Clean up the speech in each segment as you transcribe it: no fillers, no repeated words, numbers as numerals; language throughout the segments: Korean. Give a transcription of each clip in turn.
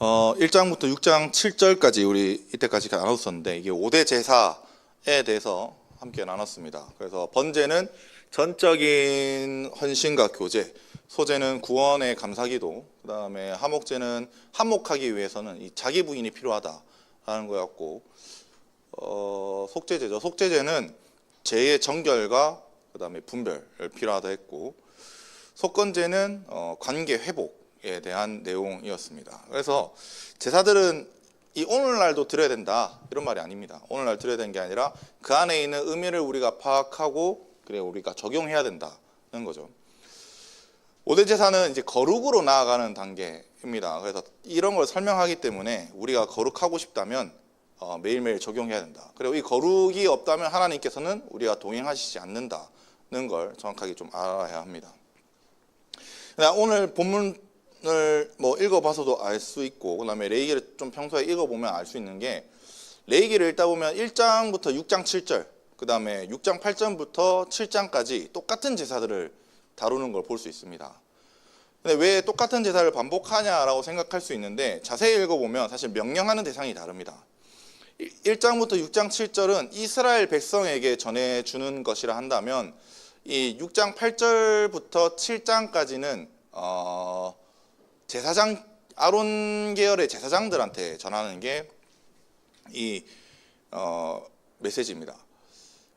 1장부터 6장 7절까지 우리 이때까지 나눴었는데 이게 5대 제사에 대해서 함께 나눴습니다. 그래서 번제는 전적인 헌신과 교제, 소제는 구원의 감사기도, 그 다음에 화목제는 화목하기 위해서는 이 자기 부인이 필요하다라는 거였고, 속죄제죠. 속죄제는 죄의 정결과 그 다음에 분별을 필요하다 했고, 속건제는 관계 회복에 대한 내용이었습니다. 그래서 제사들은 이 오늘날도 드려야 된다 이런 말이 아닙니다. 오늘날 드려야 되는 게 아니라 그 안에 있는 의미를 우리가 파악하고 그래 우리가 적용해야 된다는 거죠. 5대 제사는 이제 거룩으로 나아가는 단계입니다. 그래서 이런 걸 설명하기 때문에 우리가 거룩하고 싶다면 매일매일 적용해야 된다. 그리고 이 거룩이 없다면 하나님께서는 우리가 동행하시지 않는다는 걸 정확하게 좀 알아야 합니다. 오늘 본문을 읽어봐서도 알 수 있고, 그 다음에 레위기를 좀 평소에 읽어보면 알 수 있는 게, 레위기를 읽다 보면 1장부터 6장 7절, 그 다음에 6장 8절부터 7장까지 똑같은 제사들을 다루는 걸 볼 수 있습니다. 근데 왜 똑같은 제사를 반복하냐라고 생각할 수 있는데, 자세히 읽어보면 사실 명령하는 대상이 다릅니다. 1장부터 6장 7절은 이스라엘 백성에게 전해주는 것이라 한다면, 이 6장 8절부터 7장까지는 제사장 아론 계열의 제사장들한테 전하는 게 이 메시지입니다.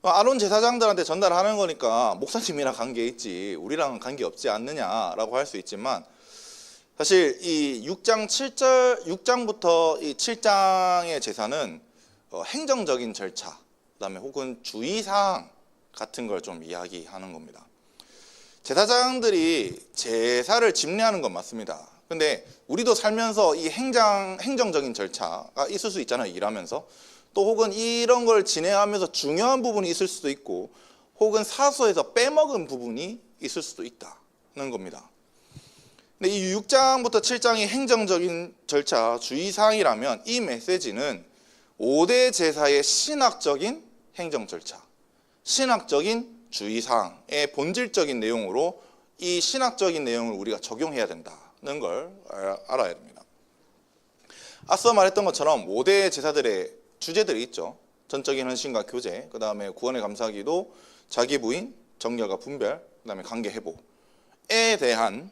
아론 제사장들한테 전달하는 거니까 목사님이랑 관계 있지 우리랑은 관계 없지 않느냐라고 할 수 있지만, 사실 이 6장부터 이 7장의 제사는 행정적인 절차, 그다음에 혹은 주의사항 같은 걸 좀 이야기하는 겁니다. 제사장들이 제사를 집례하는 건 맞습니다. 근데 우리도 살면서 이 행정적인 절차가 있을 수 있잖아요. 일하면서. 또 혹은 이런 걸 진행하면서 중요한 부분이 있을 수도 있고, 혹은 사소해서 빼먹은 부분이 있을 수도 있다는 겁니다. 근데 이 6장부터 7장이 행정적인 절차, 주의사항이라면 이 메시지는 5대 제사의 신학적인 행정 절차, 신학적인 주의사항의 본질적인 내용으로 이 신학적인 내용을 우리가 적용해야 된다는 걸 알아야 됩니다. 앞서 말했던 것처럼 5대 제사들의 주제들이 있죠. 전적인 헌신과 교제, 그 다음에 구원의 감사기도, 자기 부인, 정결과 분별, 그 다음에 관계 회복에 대한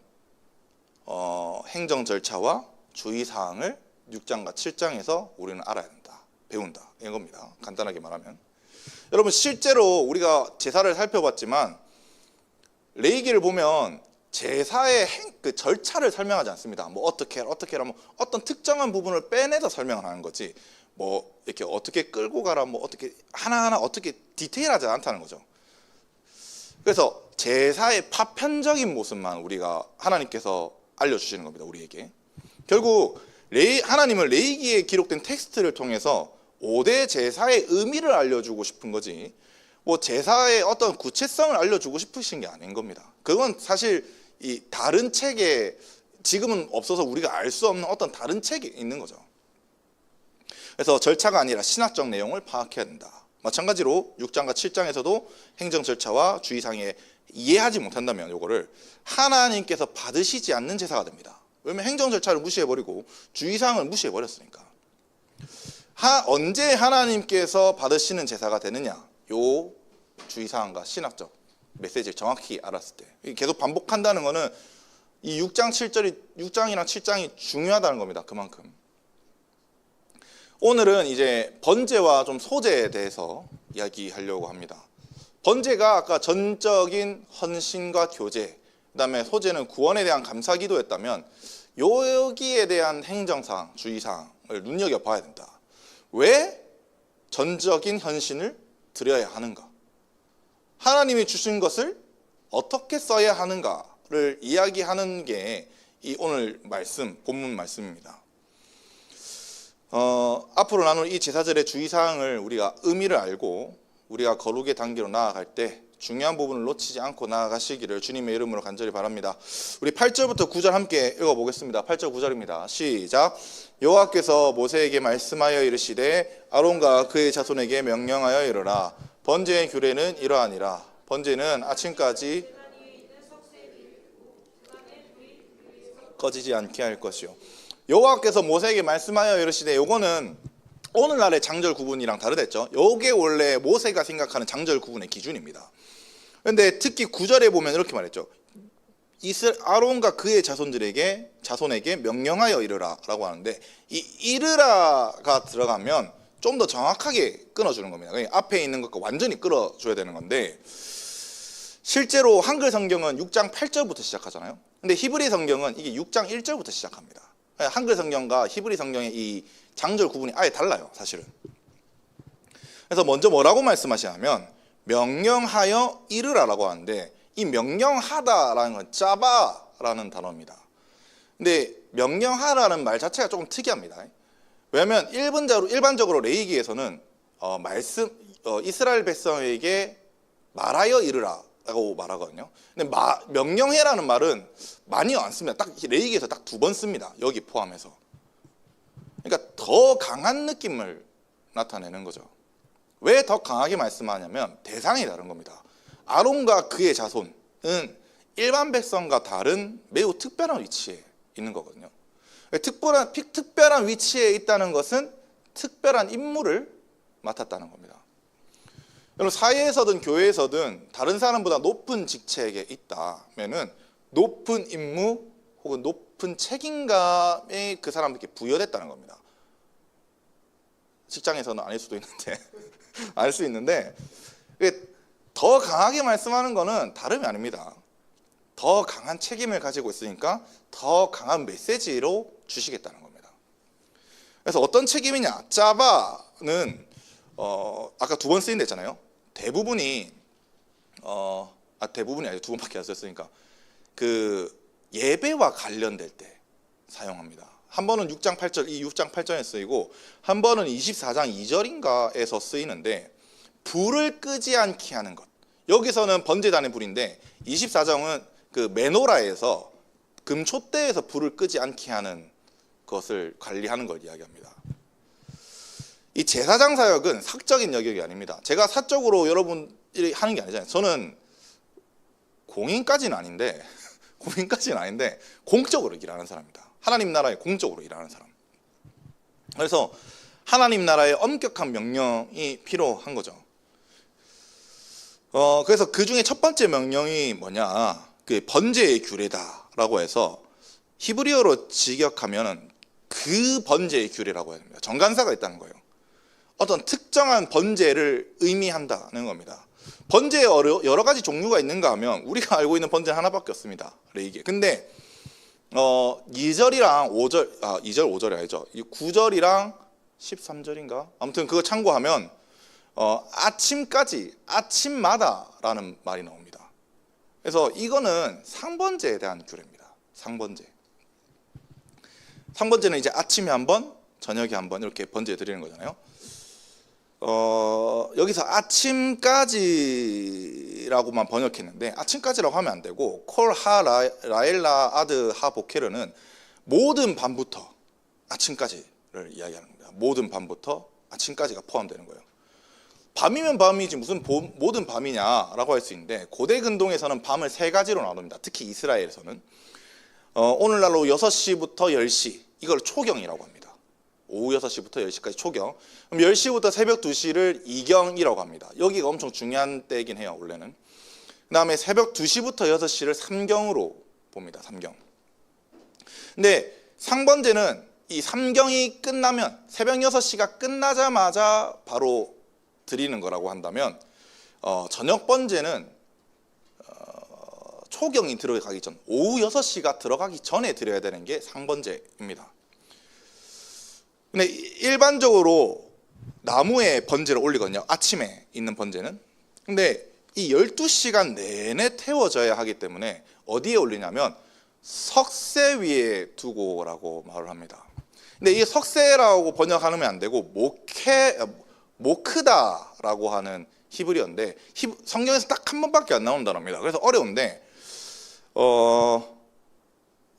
행정 절차와 주의사항을 6장과 7장에서 우리는 알아야 된다, 배운다 이겁니다. 간단하게 말하면. 여러분 실제로 우리가 제사를 살펴봤지만 레위기를 보면 제사의 그 절차를 설명하지 않습니다. 뭐 어떻게 하라, 어떤 특정한 부분을 빼내서 설명을 하는 거지, 뭐 이렇게 어떻게 끌고 가라, 뭐 어떻게 하나하나 어떻게 디테일하지 않다는 거죠. 그래서 제사의 파편적인 모습만 우리가 하나님께서 알려주시는 겁니다. 우리에게. 결국 하나님은 레위기에 기록된 텍스트를 통해서 5대 제사의 의미를 알려주고 싶은 거지, 뭐 제사의 어떤 구체성을 알려주고 싶으신 게 아닌 겁니다. 그건 사실 이 다른 책에 지금은 없어서 우리가 알 수 없는 어떤 다른 책에 있는 거죠. 그래서 절차가 아니라 신학적 내용을 파악해야 된다. 마찬가지로 6장과 7장에서도 행정 절차와 주의사항에 이해하지 못한다면 이거를 하나님께서 받으시지 않는 제사가 됩니다. 왜냐하면 행정 절차를 무시해버리고 주의사항을 무시해버렸으니까. 언제 하나님께서 받으시는 제사가 되느냐, 요 주의사항과 신학적 메시지를 정확히 알았을 때. 계속 반복한다는 거는 이 6장 7절이 6장이랑 7장이 중요하다는 겁니다. 그만큼. 오늘은 이제 번제와 좀 소제에 대해서 이야기하려고 합니다. 번제가 아까 전적인 헌신과 교제, 그 다음에 소제는 구원에 대한 감사기도였다면 여기에 대한 행정사항, 주의사항을 눈여겨봐야 된다. 왜 전적인 헌신을 드려야 하는가? 하나님이 주신 것을 어떻게 써야 하는가를 이야기하는 게 이 오늘 말씀, 본문 말씀입니다. 앞으로 나눌 이 제사절의 주의사항을 우리가 의미를 알고 우리가 거룩의 단계로 나아갈 때 중요한 부분을 놓치지 않고 나아가시기를 주님의 이름으로 간절히 바랍니다. 우리 8절부터 9절 함께 읽어보겠습니다. 8절 9절입니다. 시작. 여호와께서 모세에게 말씀하여 이르시되 아론과 그의 자손에게 명령하여 이르라. 번제의 규례는 이러하니라. 번제는 아침까지 꺼지지 않게 할 것이요 여호와께서 모세에게 말씀하여 이르시되, 요거는 오늘날의 장절 구분이랑 다르댔죠. 요게 원래 모세가 생각하는 장절 구분의 기준입니다. 근데 특히 9절에 보면 이렇게 말했죠. 아론과 그의 자손에게 명령하여 이르라 라고 하는데, 이 이르라가 들어가면 좀 더 정확하게 끊어주는 겁니다. 앞에 있는 것과 완전히 끌어줘야 되는 건데, 실제로 한글 성경은 6장 8절부터 시작하잖아요. 근데 히브리 성경은 이게 6장 1절부터 시작합니다. 한글 성경과 히브리 성경의 이 장절 구분이 아예 달라요, 사실은. 그래서 먼저 뭐라고 말씀하시냐면 명령하여 이르라라고 하는데, 이 명령하다라는 건 짜바라는 단어입니다. 근데 명령하라는 말 자체가 조금 특이합니다. 왜냐하면 일반적으로 레위기에서는 이스라엘 백성에게 말하여 이르라라고 말하거든요. 근데 명령해라는 말은 많이 안 씁니다. 딱 레위기에서 딱 2번 씁니다. 여기 포함해서. 그러니까 더 강한 느낌을 나타내는 거죠. 왜 더 강하게 말씀하냐면 대상이 다른 겁니다. 아론과 그의 자손은 일반 백성과 다른 매우 특별한 위치에 있는 거거든요. 특별한 위치에 있다는 것은 특별한 임무를 맡았다는 겁니다. 여러분, 사회에서든 교회에서든 다른 사람보다 높은 직책에 있다면은 높은 임무 혹은 높은 책임감이 그 사람들께 부여됐다는 겁니다. 직장에서는 아닐 수도 있는데 알 수 있는데, 더 강하게 말씀하는 거는 다름이 아닙니다. 더 강한 책임을 가지고 있으니까 더 강한 메시지로 주시겠다는 겁니다. 그래서 어떤 책임이냐? 짜바는 아까 2번 쓰인 데 있잖아요. 대부분이 아니죠. 2번밖에 안 썼으니까 그 예배와 관련될 때 사용합니다. 한 번은 6장 8절에 쓰이고, 한 번은 24장 2절인가에서 쓰이는데, 불을 끄지 않게 하는 것. 여기서는 번제단의 불인데 24장은 그 메노라에서 금촛대에서 불을 끄지 않게 하는 것을 관리하는 걸 이야기합니다. 이 제사장 사역은 사적인 영역이 아닙니다. 제가 사적으로 여러분들이 하는 게 아니잖아요. 저는 공인까지는 아닌데 공적으로 일하는 사람입니다. 하나님 나라에 공적으로 일하는 사람. 그래서 하나님 나라의 엄격한 명령이 필요한 거죠. 그래서 그 중에 첫 번째 명령이 뭐냐? 그 번제의 규례다라고 해서 히브리어로 직역하면 그 번제의 규례라고 해야 됩니다. 정관사가 있다는 거예요. 어떤 특정한 번제를 의미한다는 겁니다. 번제에 여러 가지 종류가 있는가 하면 우리가 알고 있는 번제는 하나밖에 없습니다. 레위기. 근데 2절이랑 5절, 2절 5절이 아니죠. 9절이랑 13절인가? 아무튼 그거 참고하면 아침마다라는 말이 나옵니다. 그래서 이거는 상번제에 대한 규례입니다. 상번제는 이제 아침에 한 번, 저녁에 한 번 이렇게 번제 드리는 거잖아요. 여기서 아침까지라고만 번역했는데, 아침까지라고 하면 안 되고 콜 하 라엘라 아드 하 보케르는 모든 밤부터 아침까지를 이야기하는 겁니다. 모든 밤부터 아침까지가 포함되는 거예요. 밤이면 밤이지 무슨 모든 밤이냐라고 할 수 있는데, 고대 근동에서는 밤을 3가지로 나눕니다. 특히 이스라엘에서는 오늘날로 6시부터 10시, 이걸 초경이라고 합니다. 오후 6시부터 10시까지 초경. 그럼 10시부터 새벽 2시를 이경이라고 합니다. 여기가 엄청 중요한 때이긴 해요, 원래는. 그 다음에 새벽 2시부터 6시를 삼경으로 봅니다. 삼경. 근데 상번제는 이 삼경이 끝나면, 새벽 6시가 끝나자마자 바로 드리는 거라고 한다면, 저녁 번제는 초경이 들어가기 전, 오후 6시가 들어가기 전에 드려야 되는 게 상번제입니다. 근데 일반적으로 나무에 번제를 올리거든요. 아침에 있는 번제는. 근데 이 12시간 내내 태워져야 하기 때문에 어디에 올리냐면 석쇠 위에 두고라고 말을 합니다. 근데 이 석쇠라고 번역하면 안 되고 모크다라고 하는 히브리어인데, 성경에서 딱 한 번밖에 안 나오는 단어입니다. 그래서 어려운데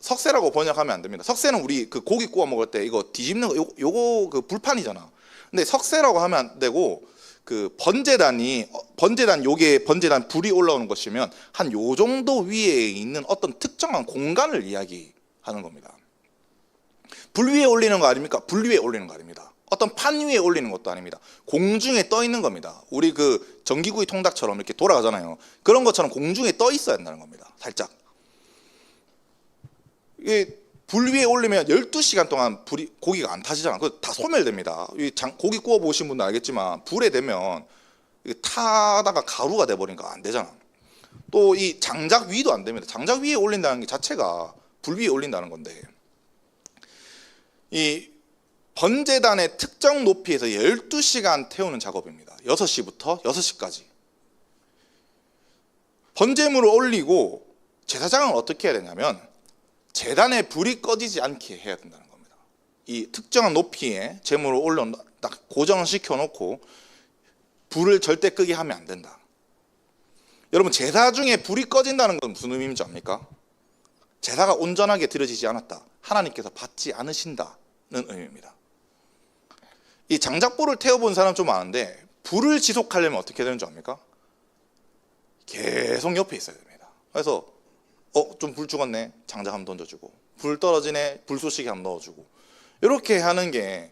석쇠라고 번역하면 안 됩니다. 석쇠는 우리 그 고기 구워 먹을 때 이거 뒤집는 거, 요거 그 불판이잖아. 근데 석쇠라고 하면 안 되고, 그 번제단 불이 올라오는 것이면 한 요 정도 위에 있는 어떤 특정한 공간을 이야기하는 겁니다. 불 위에 올리는 거 아닙니까? 불 위에 올리는 거 아닙니다. 어떤 판 위에 올리는 것도 아닙니다. 공중에 떠 있는 겁니다. 우리 그 전기구이 통닭처럼 이렇게 돌아가잖아요. 그런 것처럼 공중에 떠 있어야 한다는 겁니다. 살짝. 이게 불 위에 올리면 12시간 동안 고기가 안 타지잖아. 그거 다 소멸됩니다. 고기 구워 보신 분도 알겠지만 불에 대면 타다가 가루가 돼버리니까 안 되잖아. 또 이 장작 위도 안 됩니다. 장작 위에 올린다는 게 자체가 불 위에 올린다는 건데, 이 번제단의 특정 높이에서 12시간 태우는 작업입니다. 6시부터 6시까지. 번제물을 올리고 제사장은 어떻게 해야 되냐면 제단에 불이 꺼지지 않게 해야 된다는 겁니다. 이 특정한 높이에 제물을 올려 딱 고정을 시켜놓고 불을 절대 끄게 하면 안 된다. 여러분, 제사 중에 불이 꺼진다는 건 무슨 의미인지 압니까? 제사가 온전하게 드려지지 않았다, 하나님께서 받지 않으신다는 의미입니다. 이 장작불을 태워본 사람 좀 아는데, 불을 지속하려면 어떻게 되는 줄 압니까? 계속 옆에 있어야 됩니다. 그래서 좀 불 죽었네, 장작 한번 던져주고, 불 떨어지네, 불쏘시개 한번 넣어주고, 이렇게 하는 게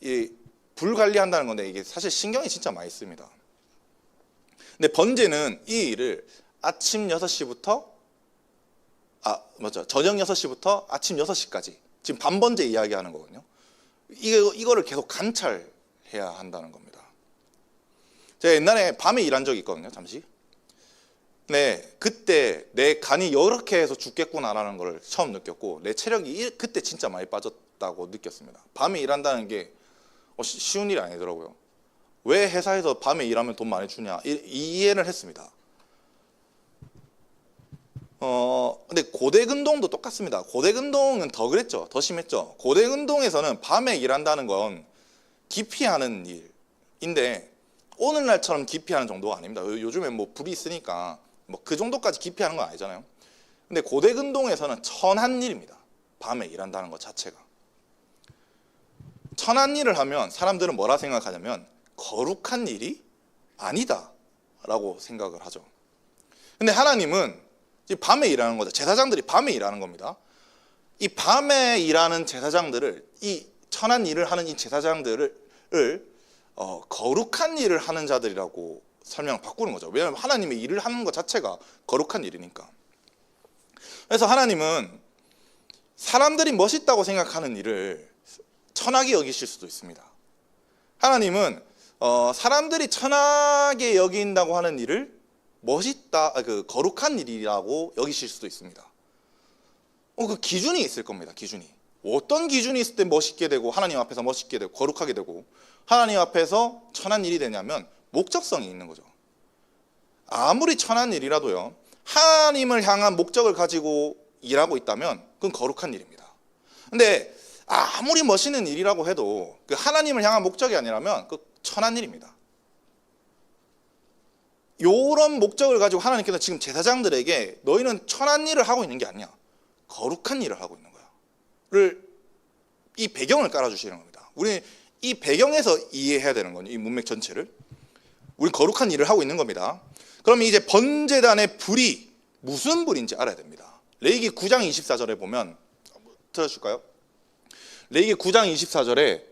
이 불 관리한다는 건데, 이게 사실 신경이 진짜 많이 씁니다. 근데 번제는 이 일을 아침 6시부터 저녁 6시부터 아침 6시까지, 지금 밤번제 이야기하는 거거든요. 이거를 계속 관찰해야 한다는 겁니다. 제가 옛날에 밤에 일한 적이 있거든요, 잠시. 네, 그때 내 간이 이렇게 해서 죽겠구나라는 걸 처음 느꼈고, 내 체력이 그때 진짜 많이 빠졌다고 느꼈습니다. 밤에 일한다는 게 쉬운 일이 아니더라고요. 왜 회사에서 밤에 일하면 돈 많이 주냐, 이해를 했습니다. 근데 고대근동도 똑같습니다. 고대근동은 더 그랬죠. 더 심했죠. 고대근동에서는 밤에 일한다는 건 기피하는 일인데, 오늘날처럼 기피하는 정도가 아닙니다. 요즘에 뭐 불이 있으니까 뭐 그 정도까지 기피하는 건 아니잖아요. 근데 고대근동에서는 천한 일입니다. 밤에 일한다는 것 자체가. 천한 일을 하면 사람들은 뭐라 생각하냐면 거룩한 일이 아니다 라고 생각을 하죠. 근데 하나님은 밤에 일하는 거죠. 제사장들이 밤에 일하는 겁니다. 이 밤에 일하는 제사장들을, 이 천한 일을 하는 이 제사장들을 거룩한 일을 하는 자들이라고 설명을 바꾸는 거죠. 왜냐하면 하나님의 일을 하는 것 자체가 거룩한 일이니까. 그래서 하나님은 사람들이 멋있다고 생각하는 일을 천하게 여기실 수도 있습니다. 하나님은 사람들이 천하게 여긴다고 하는 일을 멋있다, 거룩한 일이라고 여기실 수도 있습니다. 그 기준이 있을 겁니다. 기준이. 어떤 기준이 있을 때 멋있게 되고, 하나님 앞에서 멋있게 되고 거룩하게 되고, 하나님 앞에서 천한 일이 되냐면 목적성이 있는 거죠. 아무리 천한 일이라도요, 하나님을 향한 목적을 가지고 일하고 있다면 그건 거룩한 일입니다. 근데 아무리 멋있는 일이라고 해도 그 하나님을 향한 목적이 아니라면 그 천한 일입니다. 이런 목적을 가지고 하나님께서 지금 제사장들에게 너희는 천한 일을 하고 있는 게 아니야, 거룩한 일을 하고 있는 거야 이 배경을 깔아주시는 겁니다. 우리는 이 배경에서 이해해야 되는 거죠. 이 문맥 전체를. 우리는 거룩한 일을 하고 있는 겁니다. 그러면 이제 번제단의 불이 무슨 불인지 알아야 됩니다. 레위기 9장 24절에 보면, 들어줄까요? 레위기 9장 24절에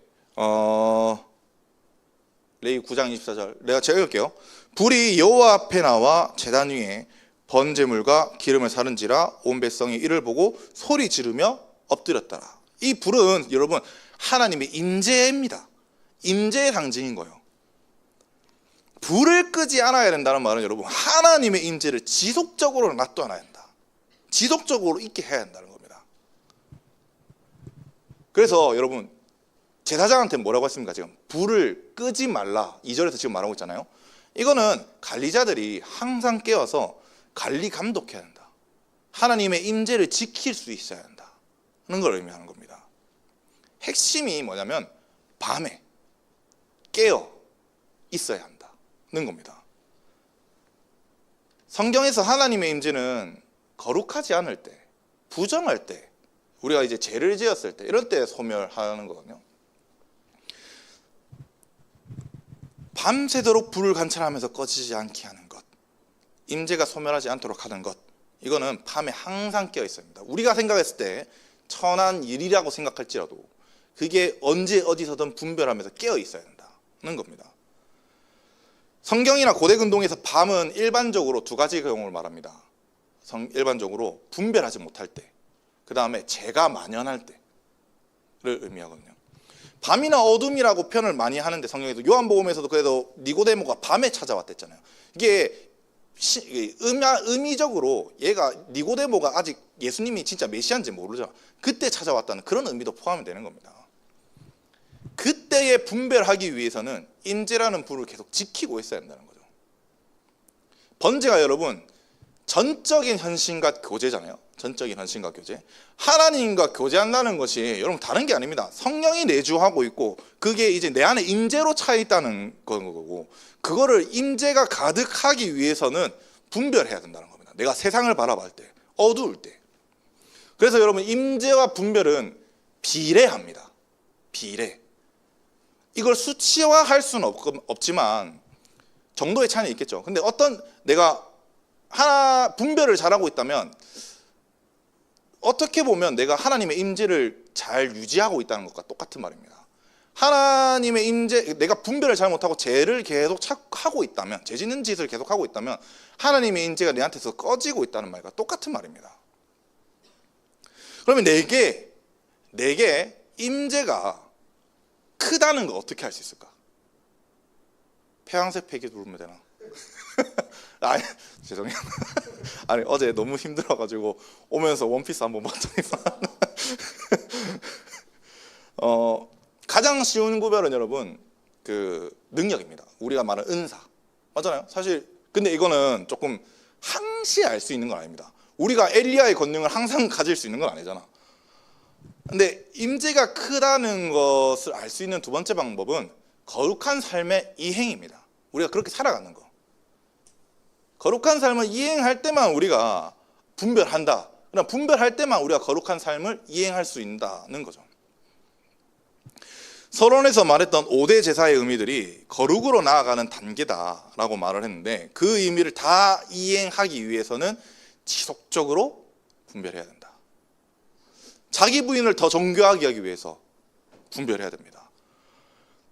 레위기 9장 24절 제가 읽을게요. 불이 여호와 앞에 나와 제단 위에 번제물과 기름을 사른지라 온 백성이 이를 보고 소리 지르며 엎드렸더라. 이 불은 여러분 하나님의 임재입니다. 임재의 상징인 거예요. 불을 끄지 않아야 된다는 말은 여러분 하나님의 임재를 지속적으로 놔둬놔야 한다. 지속적으로 있게 해야 한다는 겁니다. 그래서 여러분 제사장한테 뭐라고 했습니까? 지금 불을 끄지 말라 2절에서 지금 말하고 있잖아요. 이거는 관리자들이 항상 깨어서 관리 감독해야 한다. 하나님의 임재를 지킬 수 있어야 한다는 걸 의미하는 겁니다. 핵심이 뭐냐면 밤에 깨어 있어야 한다는 겁니다. 성경에서 하나님의 임재는 거룩하지 않을 때, 부정할 때, 우리가 이제 죄를 지었을 때, 이럴 때 소멸하는 거거든요. 밤새도록 불을 관찰하면서 꺼지지 않게 하는 것, 임재가 소멸하지 않도록 하는 것, 이거는 밤에 항상 깨어 있습니다. 우리가 생각했을 때 천한 일이라고 생각할지라도 그게 언제 어디서든 분별하면서 깨어 있어야 된다는 겁니다. 성경이나 고대 근동에서 밤은 일반적으로 두 가지 경우를 말합니다. 일반적으로 분별하지 못할 때, 그 다음에 죄가 만연할 때를 의미하거든요. 밤이나 어둠이라고 표현을 많이 하는데 성경에서 요한복음에서도 그래도 니고데모가 밤에 찾아왔댔잖아요. 이게 의미적으로 얘가 니고데모가 아직 예수님이 진짜 메시아인지 모르잖아. 그때 찾아왔다는 그런 의미도 포함이 되는 겁니다. 그때에 분별하기 위해서는 임재라는 불을 계속 지키고 있어야 한다는 거죠. 번제가 여러분 전적인 헌신과 교제잖아요. 전적인 헌신과 교제. 하나님과 교제한다는 것이 여러분 다른 게 아닙니다. 성령이 내주하고 있고 그게 이제 내 안에 임재로 차 있다는 거고, 그거를 임재가 가득하기 위해서는 분별해야 된다는 겁니다. 내가 세상을 바라볼 때, 어두울 때. 그래서 여러분 임재와 분별은 비례합니다. 비례. 이걸 수치화할 수는 없지만 정도의 차이는 있겠죠. 근데 어떤 내가 하나 분별을 잘하고 있다면 어떻게 보면 내가 하나님의 임재를 잘 유지하고 있다는 것과 똑같은 말입니다. 하나님의 임재, 내가 분별을 잘 못하고 죄를 계속 하고 있다면, 죄 짓는 짓을 계속 하고 있다면 하나님의 임재가 내한테서 꺼지고 있다는 말과 똑같은 말입니다. 그러면 내게 임재가 크다는 거 어떻게 할 수 있을까? 폐왕색 폐기 누르면 되나? 아니, 죄송해요. 아니, 어제 너무 힘들어가지고 오면서 원피스 한번 봤더니만 가장 쉬운 구별은 여러분 그 능력입니다. 우리가 말하는 은사 맞잖아요. 사실 근데 이거는 조금 항시 알 수 있는 건 아닙니다. 우리가 엘리야의 권능을 항상 가질 수 있는 건 아니잖아. 근데 임재가 크다는 것을 알 수 있는 두 번째 방법은 거룩한 삶의 이행입니다. 우리가 그렇게 살아가는 거. 거룩한 삶을 이행할 때만 우리가 분별한다. 그럼 분별할 때만 우리가 거룩한 삶을 이행할 수 있다는 거죠. 서론에서 말했던 5대 제사의 의미들이 거룩으로 나아가는 단계다라고 말을 했는데 그 의미를 다 이행하기 위해서는 지속적으로 분별해야 된다. 자기 부인을 더 정결하게 하기 위해서 분별해야 됩니다.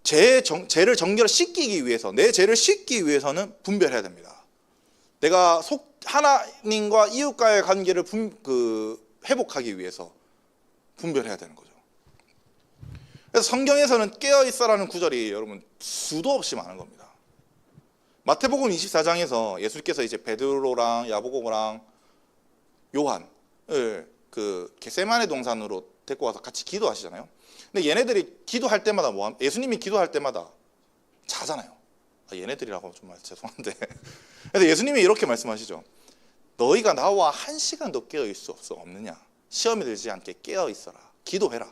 죄를 정결시키기 위해서, 내 죄를 씻기 위해서는 분별해야 됩니다. 내가 하나님과 이웃과의 관계를 회복하기 위해서 분별해야 되는 거죠. 그래서 성경에서는 깨어있어라는 구절이 여러분 수도 없이 많은 겁니다. 마태복음 24장에서 예수께서 이제 베드로랑 야고보랑 요한을 그 겟세마네 동산으로 데리고 와서 같이 기도하시잖아요. 근데 얘네들이 기도할 때마다 예수님이 기도할 때마다 자잖아요. 얘네들이라고 좀 죄송한데. 그래서 예수님이 이렇게 말씀하시죠. 너희가 나와 1시간도 깨어 있을 수 없느냐? 시험에 들지 않게 깨어 있어라. 기도해라.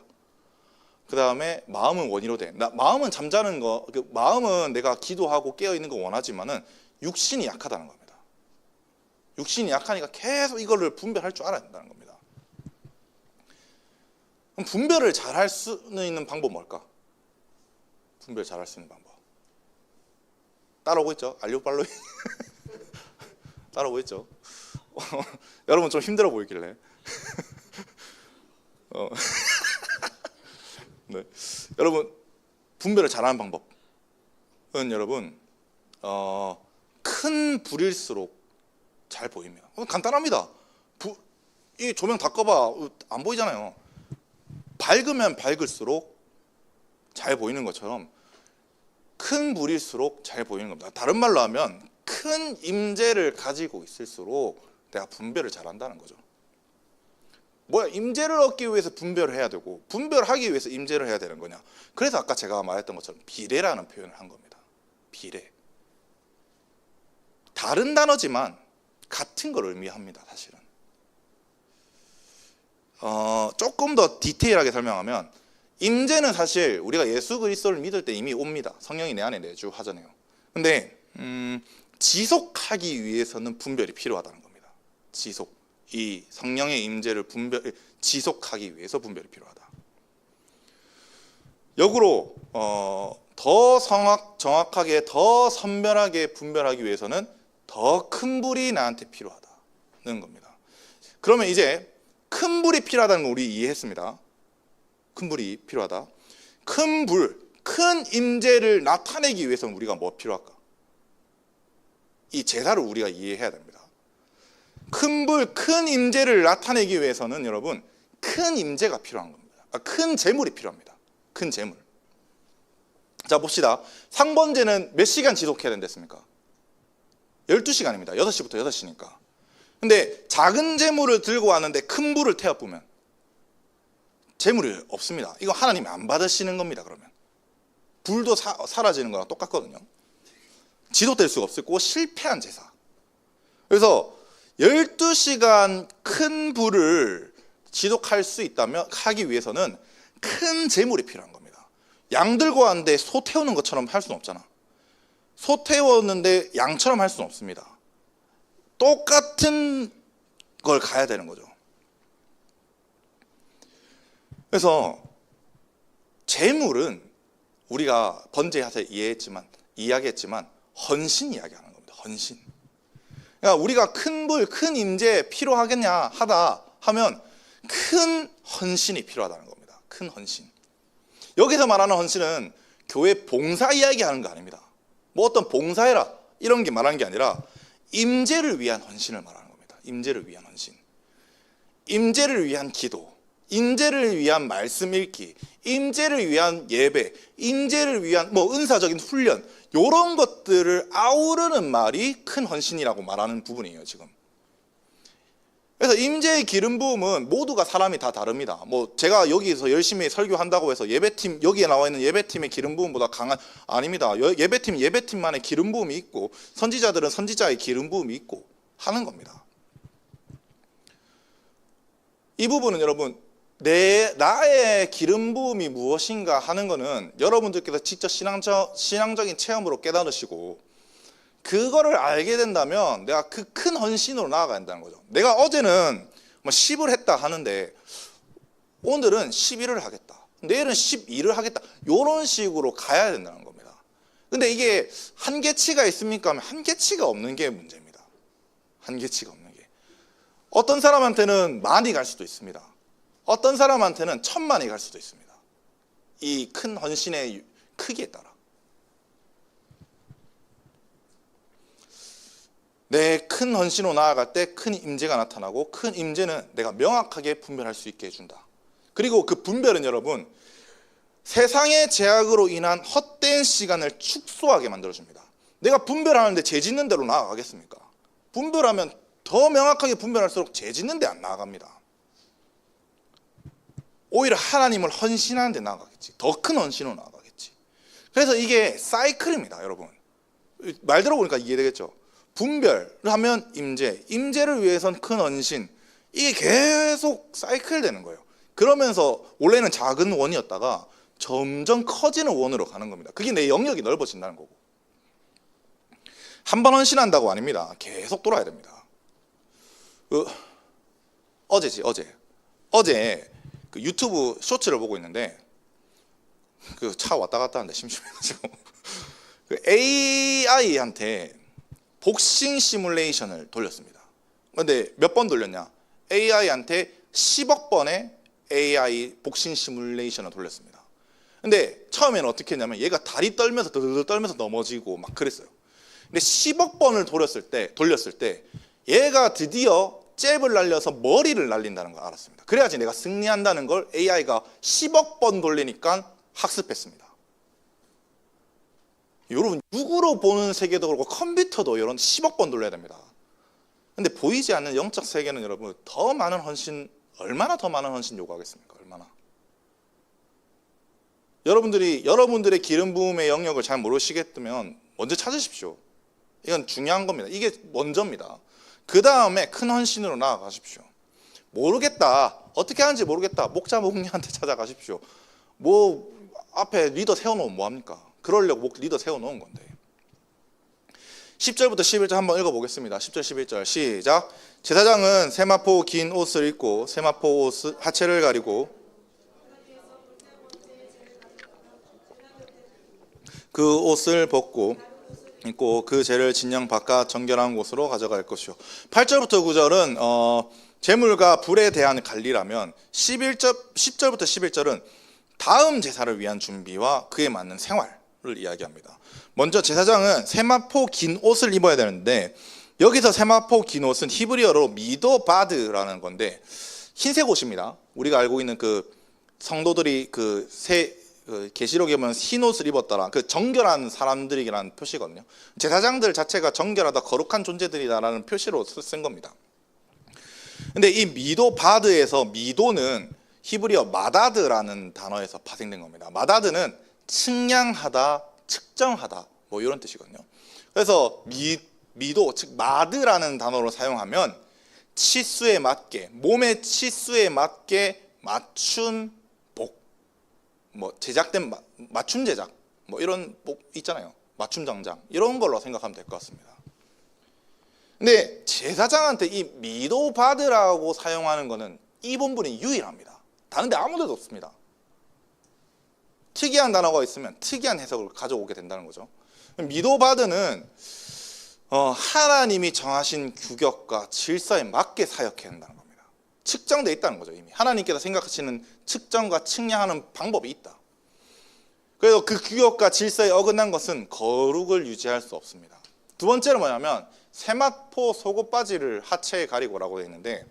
그 다음에 마음은 원이로 돼. 마음은 잠자는 거, 마음은 내가 기도하고 깨어 있는 거 원하지만은 육신이 약하다는 겁니다. 육신이 약하니까 계속 이거를 분별할 줄 알아야 된다는 겁니다. 그럼 분별을 잘 할 수 있는 방법 뭘까? 분별 잘 할 수 있는 방법. 따라오고 있죠? 알료빨로이. 따라오고 있죠? 여러분 좀 힘들어 보이길래. 네. 여러분 분별을 잘하는 방법은 여러분 큰 불일수록 잘 보입니다. 간단합니다. 이 조명 다 꺼봐 안 보이잖아요. 밝으면 밝을수록 잘 보이는 것처럼 큰 불일수록 잘 보이는 겁니다. 다른 말로 하면 큰 임재를 가지고 있을수록 내가 분별을 잘한다는 거죠. 뭐야, 임재를 얻기 위해서 분별을 해야 되고 분별하기 위해서 임재를 해야 되는 거냐. 그래서 아까 제가 말했던 것처럼 비례라는 표현을 한 겁니다. 비례. 다른 단어지만 같은 걸 의미합니다. 사실은 조금 더 디테일하게 설명하면 임재는 사실 우리가 예수 그리스도를 믿을 때 이미 옵니다. 성령이 내 안에 내주하잖아요. 근데 지속하기 위해서는 분별이 필요하다는 겁니다. 지속. 이 성령의 임재를 지속하기 위해서 분별이 필요하다. 역으로 더 정확하게 더 선별하게 분별하기 위해서는 더 큰 불이 나한테 필요하다는 겁니다. 그러면 이제 큰 불이 필요하다는 걸 우리 이해했습니다. 큰 불이 필요하다. 큰 불, 큰 임재를 나타내기 위해서는 우리가 뭐 필요할까? 이 제사를 우리가 이해해야 됩니다. 큰 불, 큰 임재를 나타내기 위해서는 여러분 큰 임재가 필요한 겁니다. 큰 재물이 필요합니다. 큰 재물. 자, 봅시다. 상번제는 몇 시간 지속해야 된댔습니까? 12시간입니다. 6시부터 6시니까. 근데 작은 재물을 들고 왔는데 큰 불을 태워보면 재물이 없습니다. 이거 하나님이 안 받으시는 겁니다. 그러면 불도 사라지는 거랑 똑같거든요. 지속될 수가 없을 거고 실패한 제사. 그래서 12시간 큰 불을 지속할 수 있다면 하기 위해서는 큰 재물이 필요한 겁니다. 양 들고 왔는데 소 태우는 것처럼 할 수는 없잖아. 소 태웠는데 양처럼 할 수는 없습니다. 똑같은 걸 가야 되는 거죠. 그래서 재물은 우리가 번제에서 이야기했지만 헌신 이야기하는 겁니다. 헌신. 그러니까 우리가 큰 불, 큰 임재 필요하겠냐 하다 하면 큰 헌신이 필요하다는 겁니다. 큰 헌신. 여기서 말하는 헌신은 교회 봉사 이야기하는 거 아닙니다. 뭐 어떤 봉사해라 이런 게 말하는 게 아니라 임재를 위한 헌신을 말하는 겁니다. 임재를 위한 헌신. 임재를 위한 기도, 임재를 위한 말씀 읽기, 임재를 위한 예배, 임재를 위한 뭐 은사적인 훈련, 이런 것들을 아우르는 말이 큰 헌신이라고 말하는 부분이에요, 지금. 그래서 임재의 기름 부음은 모두가 사람이 다 다릅니다. 뭐 제가 여기서 열심히 설교한다고 해서 예배팀, 여기에 나와 있는 예배팀의 기름 부음보다 강한, 아닙니다. 예배팀만의 기름 부음이 있고 선지자들은 선지자의 기름 부음이 있고 하는 겁니다. 이 부분은 여러분 나의 기름 부음이 무엇인가 하는 거는 여러분들께서 직접 신앙적인 체험으로 깨달으시고 그거를 알게 된다면 내가 그 큰 헌신으로 나아가야 된다는 거죠. 내가 어제는 뭐 10을 했다 하는데 오늘은 11을 하겠다, 내일은 12를 하겠다, 이런 식으로 가야 된다는 겁니다. 근데 이게 한계치가 있습니까 하면 한계치가 없는 게 문제입니다. 한계치가 없는 게. 어떤 사람한테는 많이 갈 수도 있습니다. 어떤 사람한테는 1000만이 갈 수도 있습니다. 이 큰 헌신의 크기에 따라. 내 큰 헌신으로 나아갈 때 큰 임재가 나타나고 큰 임재는 내가 명확하게 분별할 수 있게 해준다. 그리고 그 분별은 여러분 세상의 제약으로 인한 헛된 시간을 축소하게 만들어줍니다. 내가 분별하는데 죄 짓는 대로 나아가겠습니까? 분별하면 더 명확하게 분별할수록 죄 짓는 데 안 나아갑니다. 오히려 하나님을 헌신하는 데 나아가겠지. 더 큰 헌신으로 나아가겠지. 그래서 이게 사이클입니다, 여러분. 말 들어보니까 이해되겠죠? 분별을 하면 임재, 임재를 위해선 큰 헌신, 이게 계속 사이클 되는 거예요. 그러면서 원래는 작은 원이었다가 점점 커지는 원으로 가는 겁니다. 그게 내 영역이 넓어진다는 거고. 한 번 헌신한다고 아닙니다. 계속 돌아야 됩니다. 어제 그 유튜브 쇼츠를 보고 있는데 그 차 왔다 갔다 하는데 심심해가지고 그 AI한테 복싱 시뮬레이션을 돌렸습니다. 근데 몇 번 돌렸냐? AI한테 10억 번의 AI 복싱 시뮬레이션을 돌렸습니다. 근데 처음에는 어떻게 했냐면 얘가 다리 떨면서 떨면서 넘어지고 막 그랬어요. 근데 10억 번을 돌렸을 때 얘가 드디어 잽을 날려서 머리를 날린다는 걸 알았습니다. 그래야지 내가 승리한다는 걸 AI가 10억 번 돌리니까 학습했습니다. 여러분 육으로 보는 세계도 그렇고 컴퓨터도 이런 10억 번 돌려야 됩니다. 근데 보이지 않는 영적 세계는 여러분 더 많은 헌신, 얼마나 더 많은 헌신 요구하겠습니까? 얼마나. 여러분들의 기름 부음의 영역을 잘 모르시겠다면 먼저 찾으십시오. 이건 중요한 겁니다. 이게 먼저입니다. 그 다음에 큰 헌신으로 나아가십시오. 모르겠다, 어떻게 하는지 모르겠다, 목자 목녀한테 찾아가십시오. 뭐 앞에 리더 세워놓으면 뭐합니까? 그러려고 리더 세워놓은 건데. 10절부터 11절 한번 읽어보겠습니다. 10절 11절 시작. 제사장은 세마포 긴 옷을 입고 세마포 옷 하체를 가리고 그 옷을 벗고 있고 그 죄를 진영 바깥 정결한 곳으로 가져갈 것이요. 8절부터 9절은 제물과 불에 대한 관리라면 10절부터 11절은 다음 제사를 위한 준비와 그에 맞는 생활을 이야기합니다. 먼저 제사장은 세마포 긴 옷을 입어야 되는데 여기서 세마포 긴 옷은 히브리어로 미도바드라는 건데 흰색 옷입니다. 우리가 알고 있는 그 성도들이 계시록에 보면 흰 옷을 입었다라 그 정결한 사람들이라는 표시거든요. 제사장들 자체가 정결하다 거룩한 존재들이다라는 표시로 쓴 겁니다. 근데 이 미도바드에서 미도는 히브리어 마다드라는 단어에서 파생된 겁니다. 마다드는 측량하다, 측정하다 뭐 이런 뜻이거든요. 그래서 미도 즉 마드라는 단어로 사용하면 치수에 맞게 몸의 치수에 맞게 맞춘 복, 뭐 제작된 맞춤 제작 뭐 이런 복 있잖아요. 맞춤 정장 이런 걸로 생각하면 될 것 같습니다. 근데 제사장한테 이 미도바드라고 사용하는 거는 이 본분이 유일합니다. 다른 데 아무 데도 없습니다. 특이한 단어가 있으면 특이한 해석을 가져오게 된다는 거죠. 미도바드는 하나님이 정하신 규격과 질서에 맞게 사역해야 한다는 겁니다. 측정되어 있다는 거죠. 이미 하나님께서 생각하시는 측정과 측량하는 방법이 있다. 그래서 그 규격과 질서에 어긋난 것은 거룩을 유지할 수 없습니다. 두 번째는 뭐냐면 세마포 속옷바지를 하체에 가리고라고 되어 있는데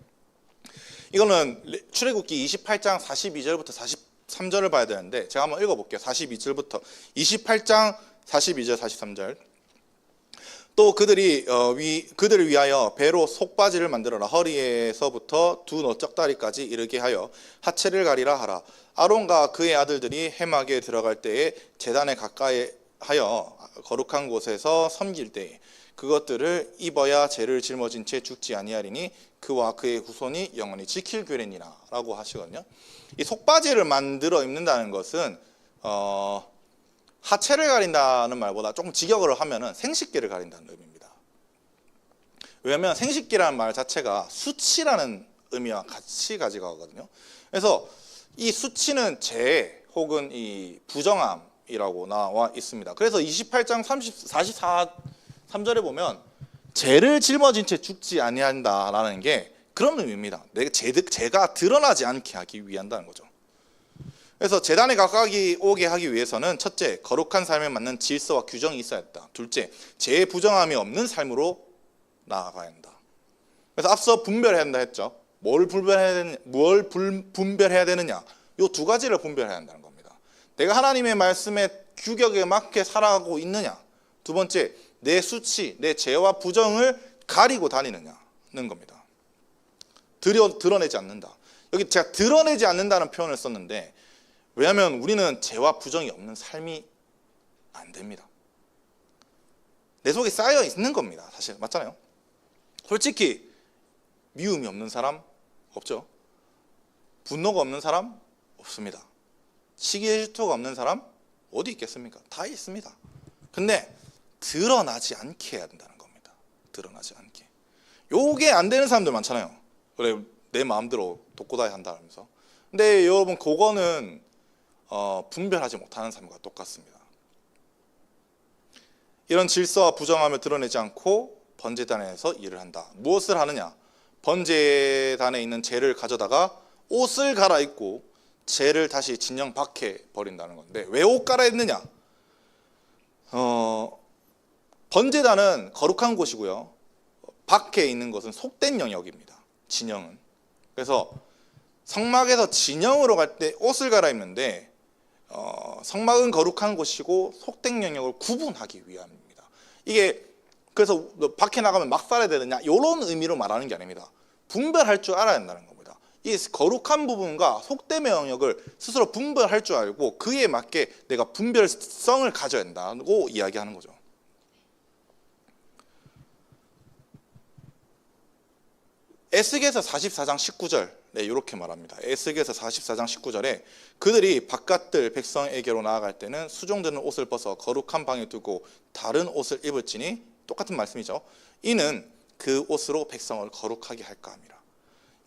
이거는 출애굽기 28장 42절부터 43절을 봐야 되는데 제가 한번 읽어볼게요. 42절부터 28장 42절 43절 또 그들을 위하여 배로 속바지를 만들어라. 허리에서부터 두 너쩍다리까지 이르게 하여 하체를 가리라 하라. 아론과 그의 아들들이 회막에 들어갈 때에 제단에 가까이 하여 거룩한 곳에서 섬길 때에 그것들을 입어야 죄를 짊어진 채 죽지 아니하리니 그와 그의 후손이 영원히 지킬 규례니라 라고 하시거든요. 이 속바지를 만들어 입는다는 것은 하체를 가린다는 말보다 조금 직역을 하면은 생식기를 가린다는 의미입니다. 왜냐하면 생식기라는 말 자체가 수치라는 의미와 같이 가져가거든요. 그래서 이 수치는 죄 혹은 이 부정함이라고 나와 있습니다. 그래서 28장 43절에 보면 죄를 짊어진 채 죽지 아니한다라는 게 그런 의미입니다. 죄가 드러나지 않게 하기 위한다는 거죠. 그래서 제단에 가까이 오게 하기 위해서는 첫째, 거룩한 삶에 맞는 질서와 규정이 있어야 했다. 둘째, 죄의 부정함이 없는 삶으로 나아가야 한다. 그래서 앞서 분별해야 한다 했죠. 뭘 분별해야 되느냐? 이 두 가지를 분별해야 한다는 겁니다. 내가 하나님의 말씀에 규격에 맞게 살아가고 있느냐? 두 번째, 내 수치, 내 죄와 부정을 가리고 다니느냐는 겁니다. 드러내지 않는다. 여기 제가 드러내지 않는다는 표현을 썼는데 왜냐하면 우리는 죄와 부정이 없는 삶이 안 됩니다. 내 속에 쌓여 있는 겁니다. 사실 맞잖아요. 솔직히 미움이 없는 사람 없죠. 분노가 없는 사람 없습니다. 시기의 질투가 없는 사람 어디 있겠습니까? 다 있습니다. 근데 드러나지 않게 해야 된다는 겁니다. 드러나지 않게. 요게 안 되는 사람들 많잖아요. 그래 내 마음대로 독고다이 한다면서. 근데 여러분 그거는 분별하지 못하는 삶과 똑같습니다. 이런 질서와 부정함을 드러내지 않고 번제단에서 일을 한다. 무엇을 하느냐? 번제단에 있는 재를 가져다가 옷을 갈아입고 재를 다시 진영 밖에 버린다는 건데 왜 옷 갈아입느냐? 번제단은 거룩한 곳이고요. 밖에 있는 것은 속된 영역입니다. 진영은. 그래서 성막에서 진영으로 갈 때 옷을 갈아입는데 성막은 거룩한 곳이고 속된 영역을 구분하기 위함입니다. 이게 그래서 밖에 나가면 막 살아야 되느냐 이런 의미로 말하는 게 아닙니다. 분별할 줄 알아야 한다는 겁니다. 이 거룩한 부분과 속된 영역을 스스로 분별할 줄 알고 그에 맞게 내가 분별성을 가져야 한다고 이야기하는 거죠. 에스겔서 44장 19절 이렇게 말합니다. 에스겔서 44장 19절에 그들이 바깥들 백성에게로 나아갈 때는 수종드는 옷을 벗어 거룩한 방에 두고 다른 옷을 입을지니 똑같은 말씀이죠. 이는 그 옷으로 백성을 거룩하게 할까 함이라.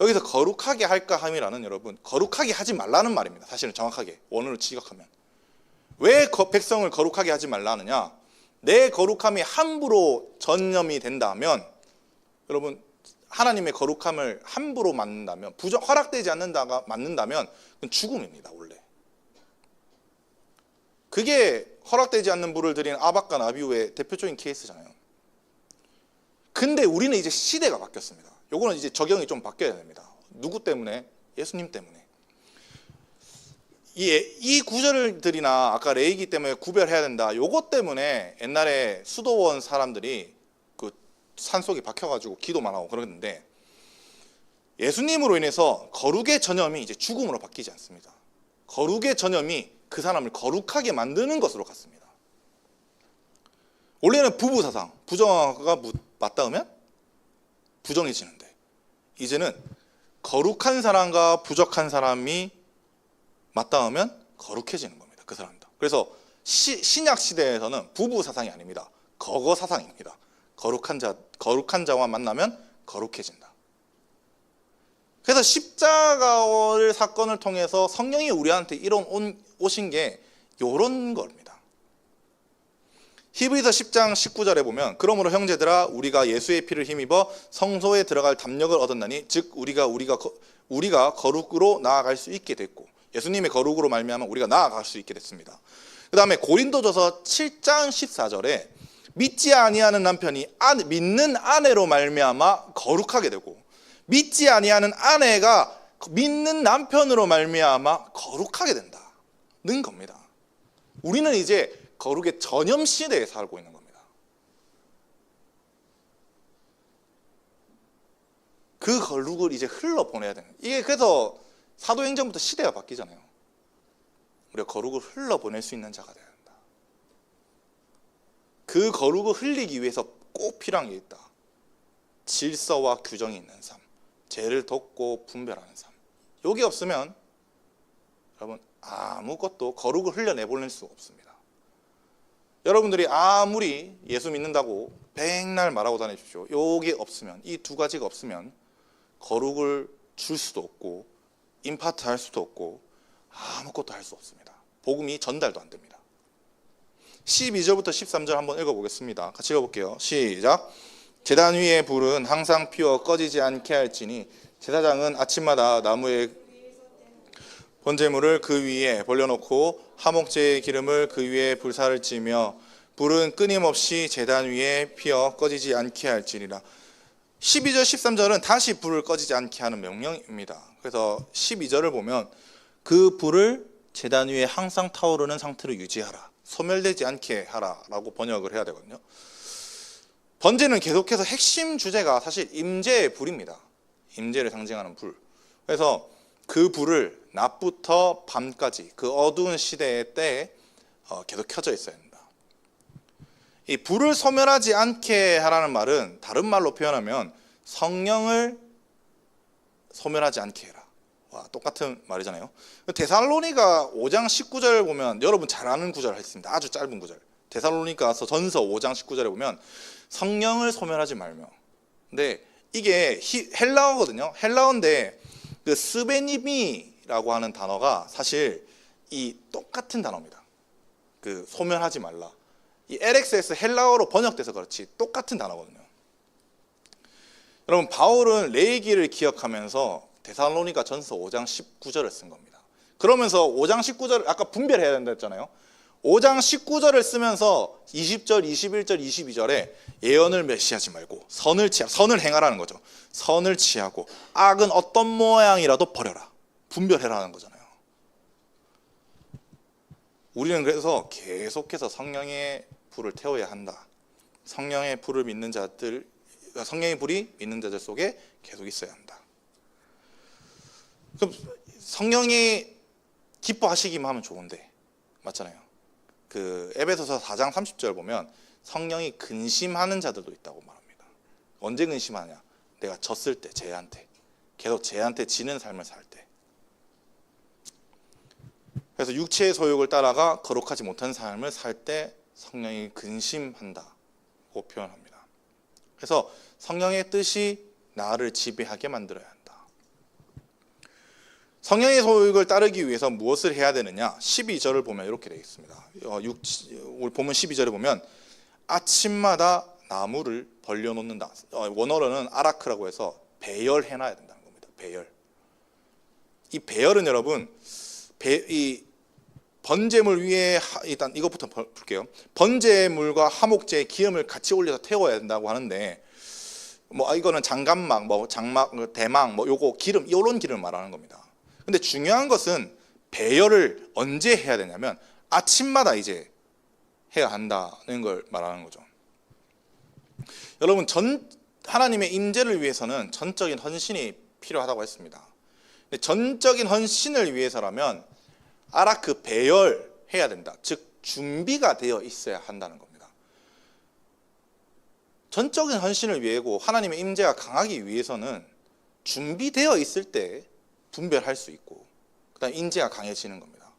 여기서 거룩하게 할까 함이라는 여러분 거룩하게 하지 말라는 말입니다. 사실은 정확하게 원어로 지각하면 왜 백성을 거룩하게 하지 말라느냐? 내 거룩함이 함부로 전염이 된다면, 여러분 하나님의 거룩함을 함부로 만든다면, 허락되지 않는다가 맞는다면 그건 죽음입니다. 원래 그게 허락되지 않는 불을 들인 아박과 나비우의 대표적인 케이스잖아요. 근데 우리는 이제 시대가 바뀌었습니다. 요거는 이제 적용이 좀 바뀌어야 됩니다. 누구 때문에? 예수님 때문에. 이 구절들이나 아까 레이기 때문에 구별해야 된다. 요것 때문에 옛날에 수도원 사람들이 그 산속에 박혀가지고 기도만 하고 그러는데, 예수님으로 인해서 거룩의 전염이 이제 죽음으로 바뀌지 않습니다. 거룩의 전염이 그 사람을 거룩하게 만드는 것으로 갔습니다. 원래는 부부 사상, 부정화가 맞닿으면 부정해지는데, 이제는 거룩한 사람과 부족한 사람이 맞닿으면 거룩해지는 겁니다. 그 사람도. 그래서 신약 시대에서는 부부 사상이 아닙니다. 거거 사상입니다. 거룩한 자와 만나면 거룩해진다. 그래서 십자가의 사건을 통해서 성령이 우리한테 오신 게 요런 겁니다. 히브리서 10장 19절에 보면, 그러므로 형제들아 우리가 예수의 피를 힘입어 성소에 들어갈 담력을 얻었나니 즉 우리가 거룩으로 나아갈 수 있게 됐고, 예수님의 거룩으로 말미암아 우리가 나아갈 수 있게 됐습니다. 그 다음에 고린도전서 7장 14절에 믿지 아니하는 남편이 믿는 아내로 말미암아 거룩하게 되고, 믿지 아니하는 아내가 믿는 남편으로 말미암아 거룩하게 된다는 겁니다. 우리는 이제 거룩의 전염 시대에 살고 있는 겁니다. 그 거룩을 이제 흘러보내야 되는, 이게 그래서 사도행전부터 시대가 바뀌잖아요. 우리가 거룩을 흘러보낼 수 있는 자가 되어야 한다. 그 거룩을 흘리기 위해서 꼭 필요한 게 있다. 질서와 규정이 있는 삶, 죄를 덮고 분별하는 삶. 여기 없으면 여러분 아무것도 거룩을 흘려내보낼 수가 없습니다. 여러분들이 아무리 예수 믿는다고 백날 말하고 다니십시오. 여기 없으면, 이 두 가지가 없으면 거룩을 줄 수도 없고 임파트 할 수도 없고 아무것도 할 수 없습니다. 복음이 전달도 안 됩니다. 12절부터 13절 한번 읽어보겠습니다. 같이 읽어볼게요. 시작. 제단 위의 불은 항상 피워 꺼지지 않게 할지니 제사장은 아침마다 나무의 번제물을 그 위에 벌려놓고 화목제의 기름을 그 위에 불사를 찌며 불은 끊임없이 제단 위에 피어 꺼지지 않게 할지니라. 12절 13절은 다시 불을 꺼지지 않게 하는 명령입니다. 그래서 12절을 보면 그 불을 제단 위에 항상 타오르는 상태로 유지하라, 소멸되지 않게 하라 라고 번역을 해야 되거든요. 번제는 계속해서 핵심 주제가 사실 임재의 불입니다. 임재를 상징하는 불. 그래서 그 불을 낮부터 밤까지 그 어두운 시대의 때에 계속 켜져 있어야 합니다. 이 불을 소멸하지 않게 하라는 말은 다른 말로 표현하면 성령을 소멸하지 않게 해라. 와, 똑같은 말이잖아요. 데살로니가 5장 19절을 보면 여러분 잘 아는 구절을 했습니다. 아주 짧은 구절. 데살로니가서 전서 5장 19절에 보면 성령을 소멸하지 말며. 근데 이게 헬라어거든요. 헬라어인데 그 스베니미라고 하는 단어가 사실 이 똑같은 단어입니다. 그 소멸하지 말라. 이 LXS 헬라어로 번역돼서 그렇지 똑같은 단어거든요. 여러분 바울은 레위기를 기억하면서 데살로니가 전서 5장 19절을 쓴 겁니다. 그러면서 5장 19절을 아까 분별해야 된다 했잖아요. 5장 19절을 쓰면서 20절, 21절, 22절에 예언을 멸시하지 말고 선을 행하라는 거죠. 선을 취하고 악은 어떤 모양이라도 버려라. 분별해라는 거잖아요. 우리는 그래서 계속해서 성령의 불을 태워야 한다. 성령의 불을 믿는 자들, 성령의 불이 믿는 자들 속에 계속 있어야 한다. 그럼 성령이 기뻐하시기만 하면 좋은데 맞잖아요. 그 에베소서 4장 30절 보면 성령이 근심하는 자들도 있다고 말합니다. 언제 근심하냐? 내가 졌을 때, 쟤한테 계속 쟤한테 지는 삶을 살 때. 그래서 육체의 소욕을 따라가 거룩하지 못한 삶을 살 때 성령이 근심한다고 표현합니다. 그래서 성령의 뜻이 나를 지배하게 만들어야 한다. 성령의 소욕을 따르기 위해서 무엇을 해야 되느냐? 12절을 보면 이렇게 되어 있습니다. 보면 12절에 보면 아침마다 나무를 벌려놓는다. 원어로는 아라크라고 해서 배열해놔야 된다는 겁니다. 배열. 이 배열은 여러분, 이 번제물 위에 일단 이것부터 볼게요. 번제물과 화목제의 기름을 같이 올려서 태워야 된다고 하는데, 뭐 이거는 장갑막, 뭐 장막, 대망, 뭐 요거 기름, 이런 기름을 말하는 겁니다. 근데 중요한 것은 배열을 언제 해야 되냐면 아침마다 이제 해야 한다는 걸 말하는 거죠. 여러분, 하나님의 임재를 위해서는 전적인 헌신이 필요하다고 했습니다. 근데 전적인 헌신을 위해서라면 아라크 배열해야 된다. 즉 준비가 되어 있어야 한다는 겁니다. 전적인 헌신을 위해고 하나님의 임재가 강하기 위해서는 준비되어 있을 때 분별할 수 있고 그다음 임재가 강해지는 겁니다.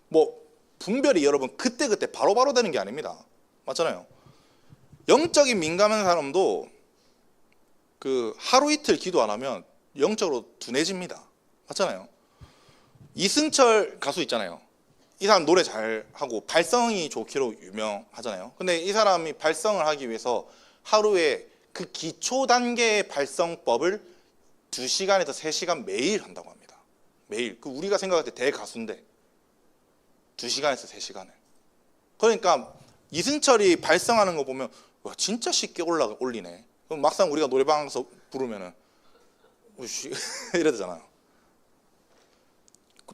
뭐 분별이 여러분 그때그때 바로바로 되는 게 아닙니다. 맞잖아요. 영적인 민감한 사람도 그 하루 이틀 기도 안 하면 영적으로 둔해집니다. 맞잖아요. 이승철 가수 있잖아요. 이 사람 노래 잘하고 발성이 좋기로 유명하잖아요. 근데 이 사람이 발성을 하기 위해서 하루에 그 기초 단계의 발성법을 2시간에서 3시간 매일 한다고 합니다. 매일. 그 우리가 생각할 때 대가수인데 2시간에서 3시간을. 그러니까 이승철이 발성하는 거 보면 와 진짜 쉽게 올리네. 그럼 막상 우리가 노래방에서 부르면은 이러잖아요.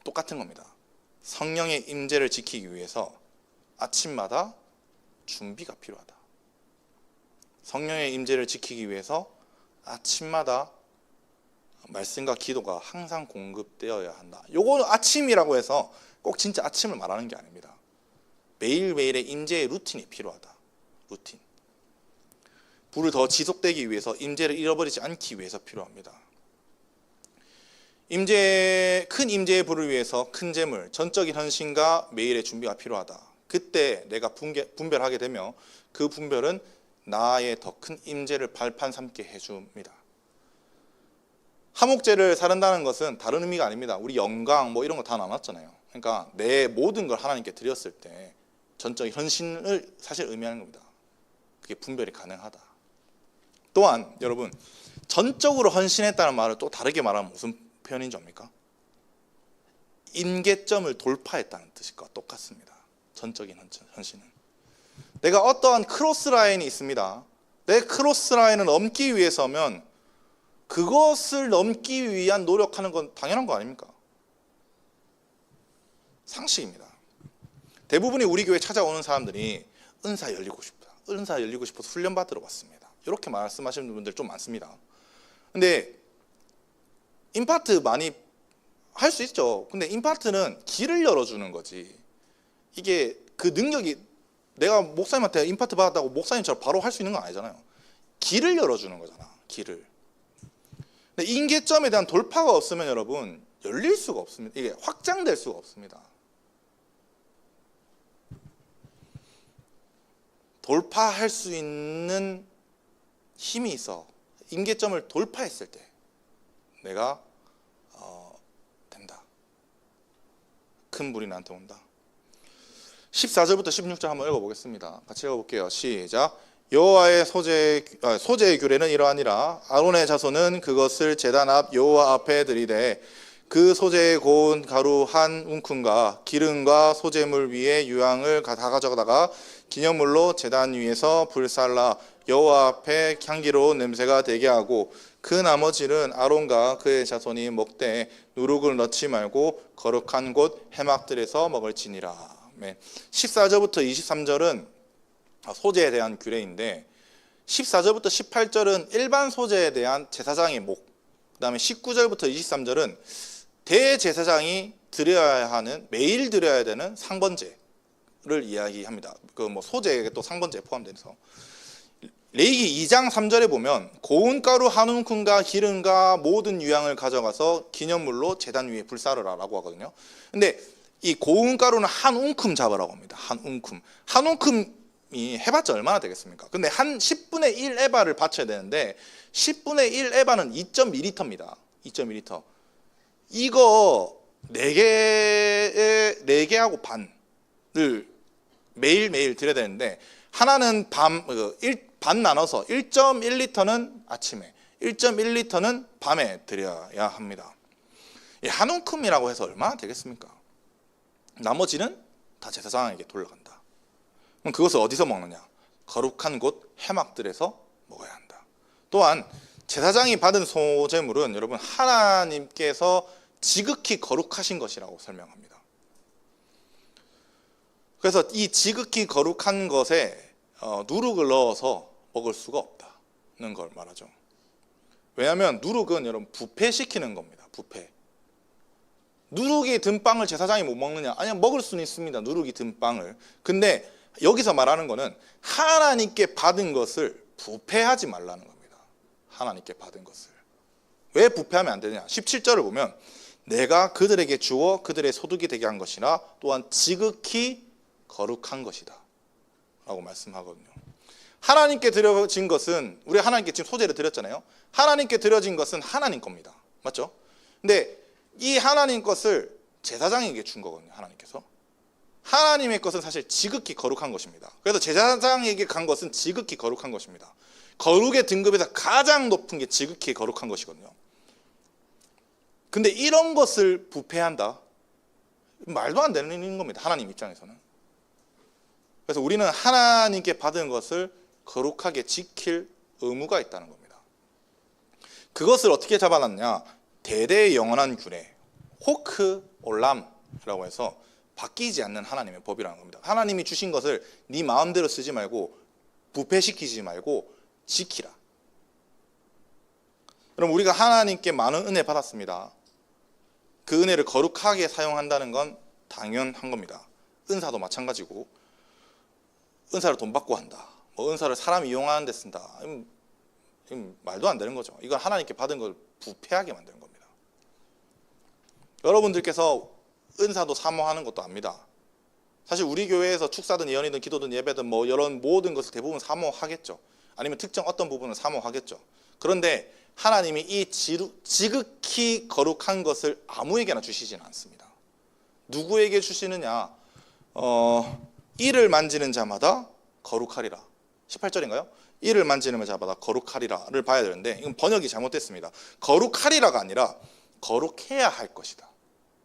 똑같은 겁니다. 성령의 임재를 지키기 위해서 아침마다 준비가 필요하다. 성령의 임재를 지키기 위해서 아침마다 말씀과 기도가 항상 공급되어야 한다. 요거는 아침이라고 해서 꼭 진짜 아침을 말하는 게 아닙니다. 매일매일의 임재의 루틴이 필요하다. 루틴. 불을 더 지속되기 위해서 임재를 잃어버리지 않기 위해서 필요합니다. 큰 임재의 불을 위해서 큰 재물, 전적인 헌신과 매일의 준비가 필요하다. 그때 내가 분별하게 되며 그 분별은 나의 더 큰 임재를 발판 삼게 해줍니다. 화목제를 사른다는 것은 다른 의미가 아닙니다. 우리 영광 뭐 이런 거 다 나눴잖아요. 그러니까 내 모든 걸 하나님께 드렸을 때 전적인 헌신을 사실 의미하는 겁니다. 그게 분별이 가능하다. 또한 여러분 전적으로 헌신했다는 말을 또 다르게 말하면 무슨 표현인지 압니까? 임계점을 돌파했다는 뜻과 똑같습니다. 전적인 헌신은. 내가 어떠한 크로스라인이 있습니다. 내 크로스라인을 넘기 위해서면 그것을 넘기 위한 노력하는 건 당연한 거 아닙니까? 상식입니다. 대부분이 우리 교회 찾아오는 사람들이 은사 열리고 싶다. 은사 열리고 싶어서 훈련받으러 왔습니다. 이렇게 말씀하시는 분들 좀 많습니다. 근데 임파트 많이 할 수 있죠. 근데 임파트는 길을 열어주는 거지. 이게 그 능력이 내가 목사님한테 임파트 받았다고 목사님처럼 바로 할 수 있는 건 아니잖아요. 길을 열어주는 거잖아. 길을. 근데 임계점에 대한 돌파가 없으면 여러분 열릴 수가 없습니다. 이게 확장될 수가 없습니다. 돌파할 수 있는 힘이 있어. 임계점을 돌파했을 때 내가 된다. 큰 불이 나한테 온다. 14절부터 16절 한번 읽어보겠습니다. 같이 읽어볼게요. 시작. 여호와의 소재의 규례는 이러하니라. 아론의 자손은 그것을 제단 앞 여호와 앞에 들이되 그 소재의 고운 가루 한 움큼과 기름과 소재물 위에 유향을 다 가져다가 기념물로 제단 위에서 불살라 여호와 앞에 향기로운 냄새가 되게 하고 그 나머지는 아론과 그의 자손이 먹되 누룩을 넣지 말고 거룩한 곳 해막들에서 먹을지니라. 14절부터 23절은 소재에 대한 규례인데 14절부터 18절은 일반 소재에 대한 제사장의 목, 그 다음에 19절부터 23절은 대제사장이 드려야 하는, 매일 드려야 되는 상번제를 이야기합니다. 그 뭐 소재에 또 상번제에 포함돼서 레위기 2장 3절에 보면 고운 가루 한 움큼과 기름과 모든 유향을 가져가서 기념물로 제단 위에 불사르라라고 하거든요. 근데 이 고운 가루는 한 움큼 잡으라고 합니다. 한 움큼. 한 움큼이 해봤자 얼마나 되겠습니까? 근데 한 10분의 1 에바를 받쳐야 되는데 10분의 1 에바는 2.2리터입니다. 2.2리터. 이거 4개하고 반을 매일매일 드려야 되는데 하나는 반 나눠서 1.1리터는 아침에, 1.1리터는 밤에 드려야 합니다. 한 움큼이라고 해서 얼마나 되겠습니까? 나머지는 다 제사장에게 돌아간다. 그럼 그것을 어디서 먹느냐? 거룩한 곳 회막들에서 먹어야 한다. 또한 제사장이 받은 소제물은 여러분 하나님께서 지극히 거룩하신 것이라고 설명합니다. 그래서 이 지극히 거룩한 것에 누룩을 넣어서 먹을 수가 없다는 걸 말하죠. 왜냐하면 누룩은 여러분 부패시키는 겁니다. 부패. 누룩이 든 빵을 제사장이 못 먹느냐? 아니요, 먹을 수는 있습니다. 누룩이 든 빵을. 근데 여기서 말하는 거는 하나님께 받은 것을 부패하지 말라는 겁니다. 하나님께 받은 것을. 왜 부패하면 안 되느냐? 17절을 보면 내가 그들에게 주어 그들의 소득이 되게 한 것이나 또한 지극히 거룩한 것이다 라고 말씀하거든요. 하나님께 드려진 것은, 우리 하나님께 지금 소제를 드렸잖아요. 하나님께 드려진 것은 하나님 겁니다. 맞죠? 근데 이 하나님 것을 제사장에게 준 거거든요. 하나님께서. 하나님의 것은 사실 지극히 거룩한 것입니다. 그래서 제사장에게 간 것은 지극히 거룩한 것입니다. 거룩의 등급에서 가장 높은 게 지극히 거룩한 것이거든요. 근데 이런 것을 부패한다? 말도 안 되는 겁니다. 하나님 입장에서는. 그래서 우리는 하나님께 받은 것을 거룩하게 지킬 의무가 있다는 겁니다. 그것을 어떻게 잡아놨냐? 대대의 영원한 규례, 호크 올람이라고 해서 바뀌지 않는 하나님의 법이라는 겁니다. 하나님이 주신 것을 네 마음대로 쓰지 말고 부패시키지 말고 지키라. 그럼 우리가 하나님께 많은 은혜 받았습니다. 그 은혜를 거룩하게 사용한다는 건 당연한 겁니다. 은사도 마찬가지고, 은사를 돈 받고 한다, 은사를 사람 이용하는 데 쓴다, 말도 안 되는 거죠. 이건 하나님께 받은 걸 부패하게 만드는 겁니다. 여러분들께서 은사도 사모하는 것도 압니다. 사실 우리 교회에서 축사든 예언이든 기도든 예배든 이런 모든 것을 대부분 사모하겠죠. 아니면 특정 어떤 부분을 사모하겠죠. 그런데 하나님이 이 지극히 거룩한 것을 아무에게나 주시지는 않습니다. 누구에게 주시느냐? 이를 만지는 자마다 거룩하리라. 18절인가요? 이를 만지는 자마다 거룩하리라를 봐야 되는데, 이건 번역이 잘못됐습니다. 거룩하리라가 아니라 거룩해야 할 것이다.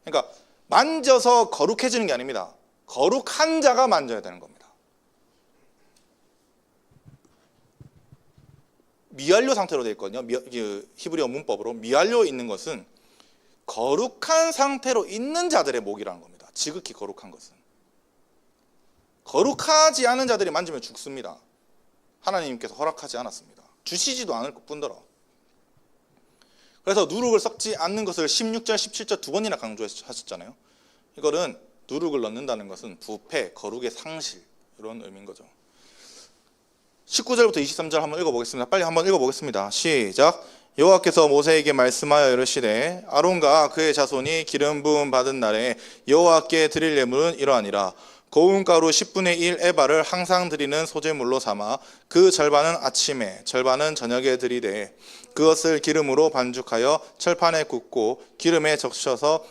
그러니까 만져서 거룩해지는 게 아닙니다. 거룩한 자가 만져야 되는 겁니다. 미완료 상태로 되어 있거든요. 히브리어 문법으로 미완료 있는 것은 거룩한 상태로 있는 자들의 목이라는 겁니다. 지극히 거룩한 것은. 거룩하지 않은 자들이 만지면 죽습니다. 하나님께서 허락하지 않았습니다. 주시지도 않을 뿐더러. 그래서 누룩을 섞지 않는 것을 16절, 17절 두 번이나 강조하셨잖아요. 이거는 누룩을 넣는다는 것은 부패, 거룩의 상실, 이런 의미인 거죠. 19절부터 23절 한번 읽어보겠습니다. 빨리 한번 읽어보겠습니다. 시작. 여호와께서 모세에게 말씀하여 이르시되 아론과 그의 자손이 기름 부음 받은 날에 여호와께 드릴 예물은 이러하니라. 고운 가루 10분의 1 에바를 항상 드리는 소제물로 삼아 그 절반은 아침에 절반은 저녁에 드리되 그것을 기름으로 반죽하여 철판에 굽고 기름에 적셔서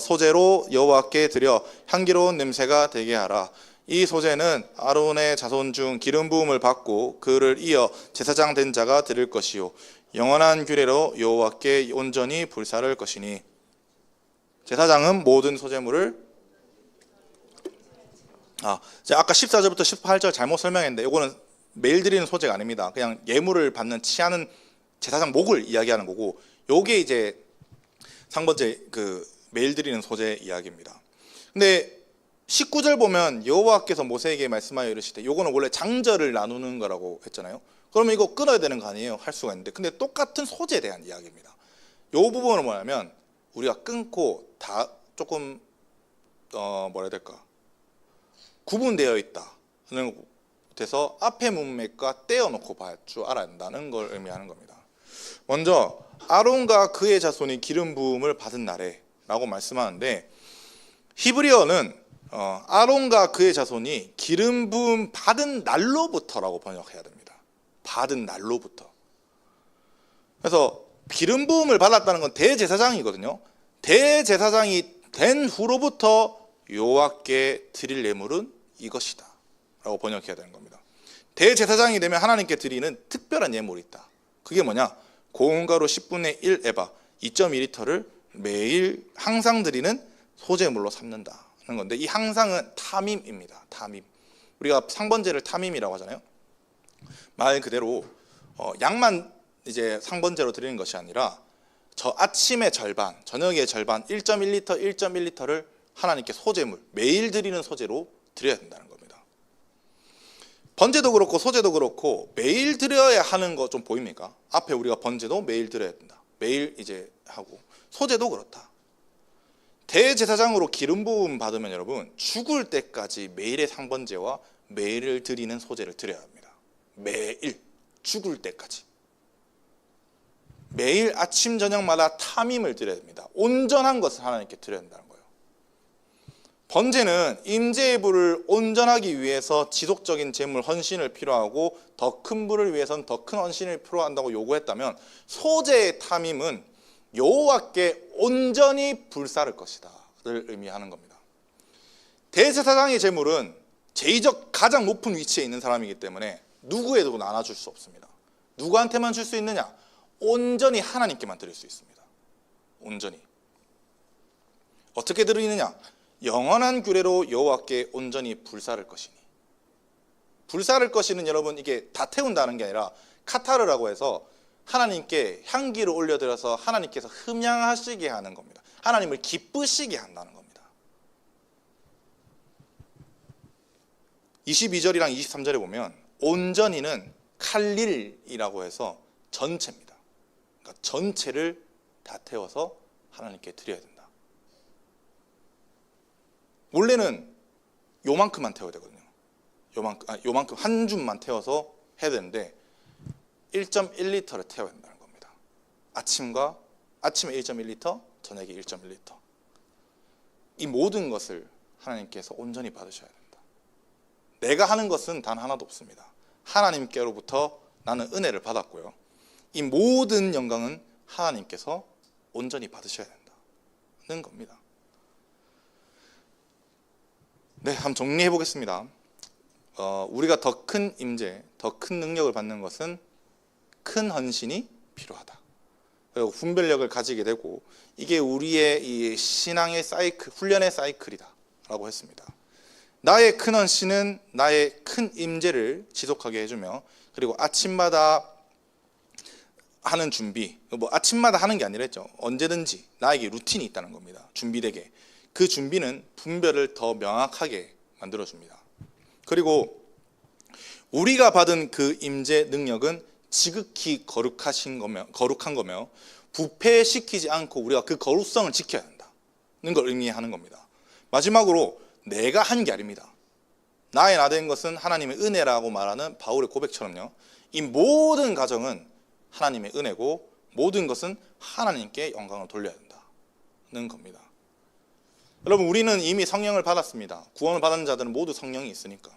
소제로 여호와께 드려 향기로운 냄새가 되게 하라. 이 소제는 아론의 자손 중 기름 부음을 받고 그를 이어 제사장 된 자가 드릴 것이요 영원한 규례로 여호와께 온전히 불사를 것이니. 제사장은 모든 소제물을 아까 14절부터 18절 잘못 설명했는데 이거는 매일 드리는 소제가 아닙니다. 그냥 예물을 받는 취하는 제사장 목을 이야기하는 거고, 요게 이제 상번째 그 매일 드리는 소제 이야기입니다. 근데 19절 보면 여호와께서 모세에게 말씀하여 이르시되, 요거는 원래 장절을 나누는 거라고 했잖아요. 그러면 이거 끊어야 되는 거 아니에요? 할 수가 있는데, 근데 똑같은 소제에 대한 이야기입니다. 요 부분은 뭐냐면 우리가 끊고 다 조금 뭐라 해야 될까, 구분되어 있다는 것에서 앞에 문맥과 떼어놓고 볼 줄 알아야 한다는 걸 의미하는 겁니다. 먼저 아론과 그의 자손이 기름 부음을 받은 날에 라고 말씀하는데, 히브리어는 아론과 그의 자손이 기름 부음 받은 날로부터라고 번역해야 됩니다. 받은 날로부터. 그래서 기름 부음을 받았다는 건 대제사장이거든요. 대제사장이 된 후로부터 여호와께 드릴 예물은 이것이다 라고 번역해야 되는 겁니다. 대제사장이 되면 하나님께 드리는 특별한 예물이 있다. 그게 뭐냐? 고운 가루 10분의 1 에바 2.2리터를 매일 항상 드리는 소제물로 삼는다는 건데, 이 항상은 타밈입니다. 타밈. 우리가 상번제를 타밈이라고 하잖아요. 말 그대로 양만 이제 상번제로 드리는 것이 아니라 저 아침의 절반, 저녁의 절반 1.1리터, 1.1리터를 하나님께 소제물, 매일 드리는 소제로 드려야 된다는 겁니다. 번제도 그렇고 소제도 그렇고 매일 드려야 하는 거 좀 보입니까? 앞에 우리가 번제도 매일 드려야 된다. 매일 이제 하고, 소제도 그렇다. 대제사장으로 기름 부음 받으면 여러분 죽을 때까지 매일의 상번제와 매일 드리는 소제를 드려야 합니다. 매일, 죽을 때까지. 매일 아침 저녁마다 타밈을 드려야 됩니다. 온전한 것을 하나님께 드려야 된다는 거예요. 번제는 임재의 부를 온전하기 위해서 지속적인 제물 헌신을 필요하고 더 큰 부를 위해서는 더 큰 헌신을 필요한다고 요구했다면, 소제의 타밈은 여호와께 온전히 불사를 것이다를 의미하는 겁니다. 대제사장의 제물은 제의적 가장 높은 위치에 있는 사람이기 때문에 누구에도 나눠줄 수 없습니다. 누구한테만 줄 수 있느냐? 온전히 하나님께만 드릴 수 있습니다. 온전히. 어떻게 드리느냐? 영원한 규례로 여호와께 온전히 불사를 것이니. 불사를 것이는 여러분, 이게 다 태운다는 게 아니라 카타르라고 해서 하나님께 향기를 올려드려서 하나님께서 흠양하시게 하는 겁니다. 하나님을 기쁘시게 한다는 겁니다. 22절이랑 23절에 보면 온전히는 칼릴이라고 해서 전체입니다. 그러니까 전체를 다 태워서 하나님께 드려야 된다. 원래는 요만큼만 태워야 되거든요. 요만큼 한 줌만 태워서 해야 되는데 1.1리터를 태워야 된다는 겁니다. 아침에 1.1리터, 저녁에 1.1리터. 이 모든 것을 하나님께서 온전히 받으셔야 된다. 내가 하는 것은 단 하나도 없습니다. 하나님께로부터 나는 은혜를 받았고요. 이 모든 영광은 하나님께서 온전히 받으셔야 된다는 겁니다. 네, 한번 정리해 보겠습니다. 우리가 더 큰 임재, 더 큰 능력을 받는 것은 큰 헌신이 필요하다. 그리고 분별력을 가지게 되고, 이게 우리의 이 신앙의 사이클, 훈련의 사이클이다라고 했습니다. 나의 큰 헌신은 나의 큰 임재를 지속하게 해주며, 그리고 아침마다 하는 준비, 뭐 아침마다 하는 게 아니라 했죠. 언제든지 나에게 루틴이 있다는 겁니다. 준비되게. 그 준비는 분별을 더 명확하게 만들어줍니다. 그리고 우리가 받은 그 임재 능력은 지극히 거룩한 거며 부패시키지 않고 우리가 그 거룩성을 지켜야 한다는 걸 의미하는 겁니다. 마지막으로 내가 한 게 아닙니다. 나의 나 된 것은 하나님의 은혜라고 말하는 바울의 고백처럼요, 이 모든 가정은 하나님의 은혜고 모든 것은 하나님께 영광을 돌려야 된다는 겁니다. 여러분, 우리는 이미 성령을 받았습니다. 구원을 받은 자들은 모두 성령이 있으니까.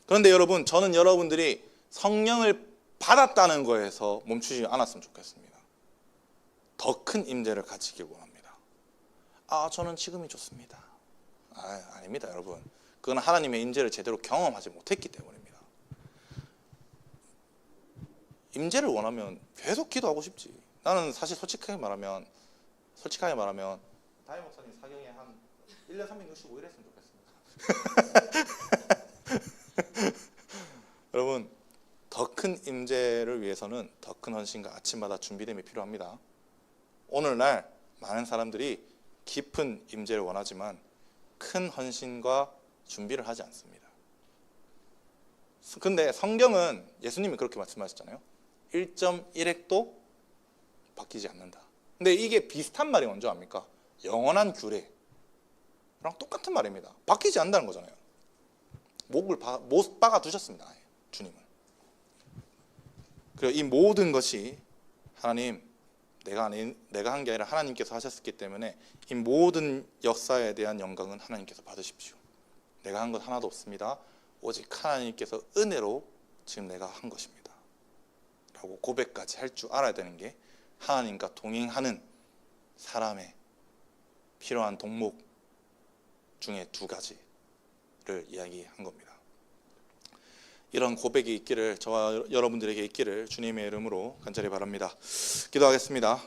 그런데 여러분, 저는 여러분들이 성령을 받았다는 거에서 멈추지 않았으면 좋겠습니다. 더 큰 임재를 가지길 원합니다. 저는 지금이 좋습니다. 아닙니다, 여러분. 그건 하나님의 임재를 제대로 경험하지 못했기 때문입니다. 임재를 원하면 계속 기도하고 싶지. 나는 사실 솔직하게 말하면 다임 목사님 사경에 한 1년 365일 했으면 좋겠습니다. 여러분, 더 큰 임재를 위해서는 더 큰 헌신과 아침마다 준비됨이 필요합니다. 오늘날 많은 사람들이 깊은 임재를 원하지만 큰 헌신과 준비를 하지 않습니다. 근데 성경은 예수님이 그렇게 말씀하셨잖아요. 1.1핵도 바뀌지 않는다. 근데 이게 비슷한 말이 뭔지 압니까? 영원한 규례랑 똑같은 말입니다. 바뀌지 않는다는 거잖아요. 못 박아 두셨습니다, 주님은. 그리고 이 모든 것이 하나님, 내가 한 게 아니라 하나님께서 하셨기 때문에 이 모든 역사에 대한 영광은 하나님께서 받으십시오. 내가 한 것 하나도 없습니다. 오직 하나님께서 은혜로 지금 내가 한 것입니다 라고 고백까지 할 줄 알아야 되는 게 하나님과 동행하는 사람의 필요한 덕목 중에 두 가지를 이야기한 겁니다. 이런 고백이 있기를, 저와 여러분들에게 있기를 주님의 이름으로 간절히 바랍니다. 기도하겠습니다.